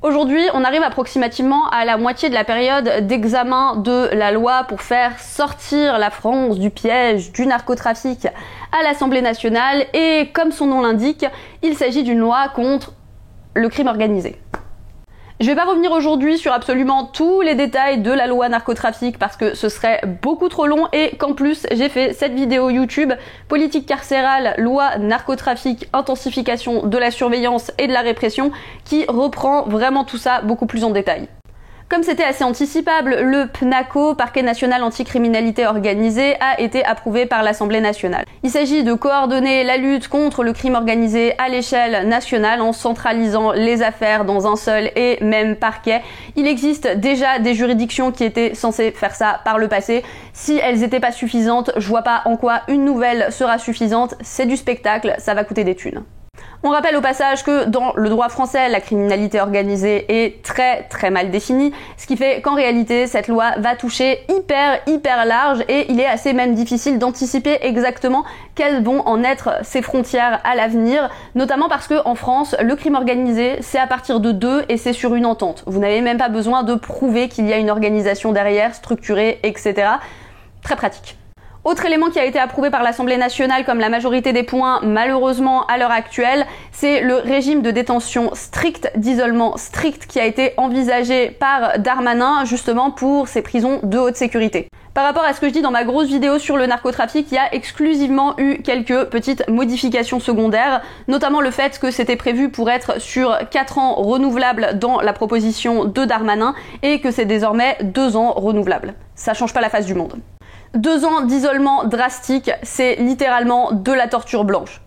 Aujourd'hui, on arrive approximativement à la moitié de la période d'examen de la loi pour faire sortir la France du piège du narcotrafic à l'Assemblée nationale et comme son nom l'indique, il s'agit d'une loi contre le crime organisé. Je vais pas revenir aujourd'hui sur absolument tous les détails de la loi narcotrafic parce que ce serait beaucoup trop long et qu'en plus j'ai fait cette vidéo YouTube politique carcérale, loi narcotrafic, intensification de la surveillance et de la répression qui reprend vraiment tout ça beaucoup plus en détail. Comme c'était assez anticipable, le PNACO, Parquet national anticriminalité organisée, a été approuvé par l'Assemblée nationale. Il s'agit de coordonner la lutte contre le crime organisé à l'échelle nationale en centralisant les affaires dans un seul et même parquet. Il existe déjà des juridictions qui étaient censées faire ça par le passé. Si elles n'étaient pas suffisantes, je vois pas en quoi une nouvelle sera suffisante. C'est du spectacle, ça va coûter des thunes. On rappelle au passage que dans le droit français, la criminalité organisée est très mal définie, ce qui fait qu'en réalité, cette loi va toucher hyper large et il est assez même difficile d'anticiper exactement quelles vont en être ces frontières à l'avenir, notamment parce que en France, le crime organisé, c'est à partir de 2 et c'est sur une entente. Vous n'avez même pas besoin de prouver qu'il y a une organisation derrière, structurée, etc. Très pratique. Autre élément qui a été approuvé par l'Assemblée nationale comme la majorité des points, malheureusement à l'heure actuelle, c'est le régime de détention strict, d'isolement strict qui a été envisagé par Darmanin justement pour ces prisons de haute sécurité. Par rapport à ce que je dis dans ma grosse vidéo sur le narcotrafic, il y a exclusivement eu quelques petites modifications secondaires, notamment le fait que c'était prévu pour être sur 4 ans renouvelables dans la proposition de Darmanin et que c'est désormais 2 ans renouvelables. Ça change pas la face du monde. 2 ans d'isolement drastique, c'est littéralement de la torture blanche.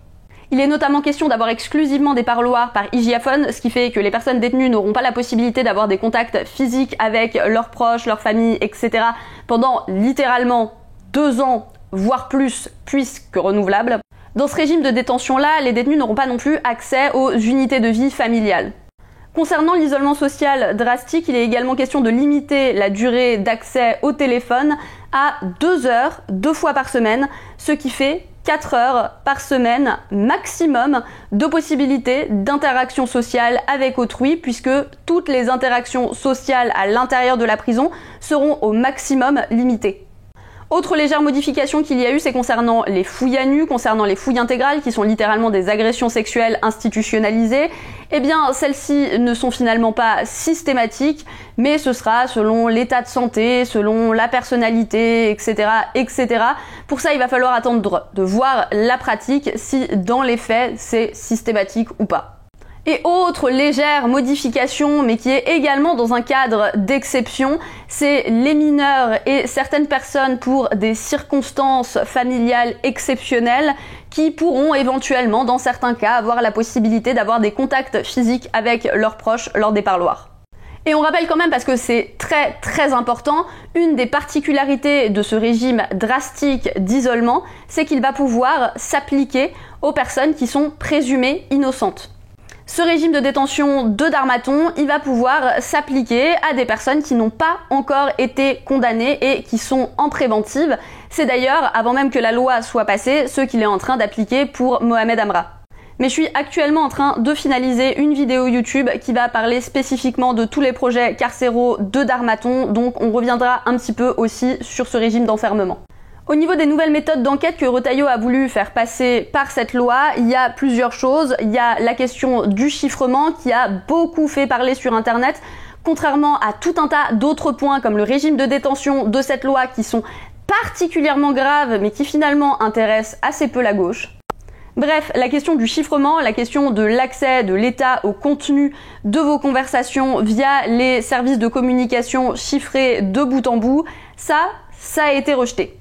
Il est notamment question d'avoir exclusivement des parloirs par hygiaphone, ce qui fait que les personnes détenues n'auront pas la possibilité d'avoir des contacts physiques avec leurs proches, leurs familles, etc. pendant littéralement 2 ans, voire plus, puisque renouvelables. Dans ce régime de détention-là, les détenus n'auront pas non plus accès aux unités de vie familiales. Concernant l'isolement social drastique, il est également question de limiter la durée d'accès au téléphone à 2 heures, 2 fois par semaine, ce qui fait 4 heures par semaine maximum de possibilités d'interaction sociale avec autrui, puisque toutes les interactions sociales à l'intérieur de la prison seront au maximum limitées. Autre légère modification qu'il y a eu, c'est concernant les fouilles à nu, concernant les fouilles intégrales, qui sont littéralement des agressions sexuelles institutionnalisées. Eh bien, celles-ci ne sont finalement pas systématiques, mais ce sera selon l'état de santé, selon la personnalité, etc., etc. Pour ça, il va falloir attendre de voir la pratique, si dans les faits, c'est systématique ou pas. Et autre légère modification, mais qui est également dans un cadre d'exception, c'est les mineurs et certaines personnes pour des circonstances familiales exceptionnelles qui pourront éventuellement, dans certains cas, avoir la possibilité d'avoir des contacts physiques avec leurs proches lors des parloirs. Et on rappelle quand même, parce que c'est très important, une des particularités de ce régime drastique d'isolement, c'est qu'il va pouvoir s'appliquer aux personnes qui sont présumées innocentes. Ce régime de détention de Darmanin, il va pouvoir s'appliquer à des personnes qui n'ont pas encore été condamnées et qui sont en préventive. C'est d'ailleurs, avant même que la loi soit passée, ce qu'il est en train d'appliquer pour Mohamed Amra. Mais je suis actuellement en train de finaliser une vidéo YouTube qui va parler spécifiquement de tous les projets carcéraux de Darmanin, donc on reviendra un petit peu aussi sur ce régime d'enfermement. Au niveau des nouvelles méthodes d'enquête que Retailleau a voulu faire passer par cette loi, il y a plusieurs choses. Il y a la question du chiffrement qui a beaucoup fait parler sur internet, contrairement à tout un tas d'autres points comme le régime de détention de cette loi qui sont particulièrement graves mais qui finalement intéressent assez peu la gauche. Bref, la question du chiffrement, la question de l'accès de l'État au contenu de vos conversations via les services de communication chiffrés de bout en bout, ça a été rejeté.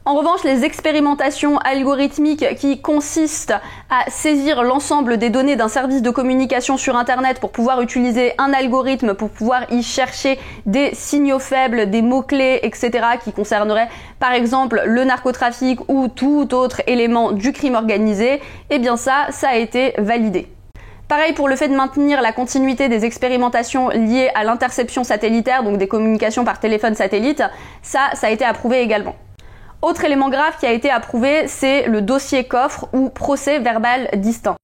En revanche, les expérimentations algorithmiques qui consistent à saisir l'ensemble des données d'un service de communication sur Internet pour pouvoir utiliser un algorithme, pour pouvoir y chercher des signaux faibles, des mots-clés, etc. qui concerneraient par exemple le narcotrafic ou tout autre élément du crime organisé, eh bien ça a été validé. Pareil pour le fait de maintenir la continuité des expérimentations liées à l'interception satellitaire, donc des communications par téléphone satellite, ça a été approuvé également. Autre élément grave qui a été approuvé, c'est le dossier coffre ou procès verbal distinct.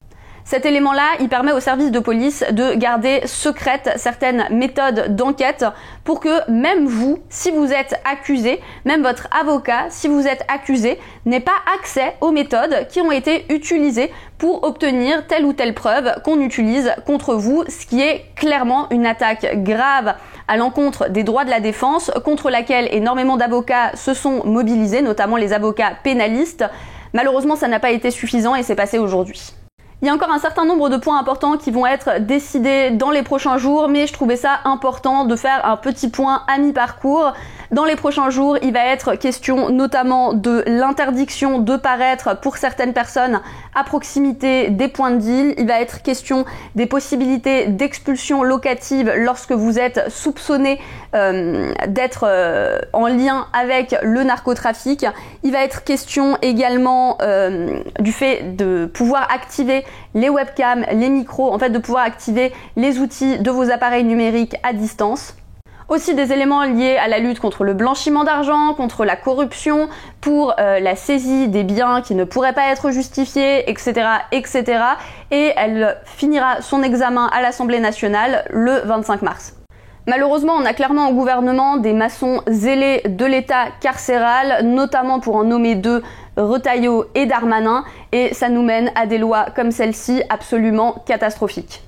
Cet élément-là, il permet aux services de police de garder secrètes certaines méthodes d'enquête pour que même vous, si vous êtes accusé, même votre avocat, si vous êtes accusé, n'ait pas accès aux méthodes qui ont été utilisées pour obtenir telle ou telle preuve qu'on utilise contre vous, ce qui est clairement une attaque grave à l'encontre des droits de la défense, contre laquelle énormément d'avocats se sont mobilisés, notamment les avocats pénalistes. Malheureusement, ça n'a pas été suffisant et c'est passé aujourd'hui. Il y a encore un certain nombre de points importants qui vont être décidés dans les prochains jours, mais je trouvais ça important de faire un petit point à mi-parcours. Dans les prochains jours, il va être question notamment de l'interdiction de paraître pour certaines personnes à proximité des points de deal. Il va être question des possibilités d'expulsion locative lorsque vous êtes soupçonné d'être en lien avec le narcotrafic. Il va être question également du fait de pouvoir activer les webcams, les micros, en fait de pouvoir activer les outils de vos appareils numériques à distance. Aussi des éléments liés à la lutte contre le blanchiment d'argent, contre la corruption, pour la saisie des biens qui ne pourraient pas être justifiés, etc., etc. Et elle finira son examen à l'Assemblée nationale le 25 mars. Malheureusement, on a clairement au gouvernement des maçons zélés de l'État carcéral, notamment pour en nommer deux, Retailleau et Darmanin, et ça nous mène à des lois comme celle-ci absolument catastrophiques.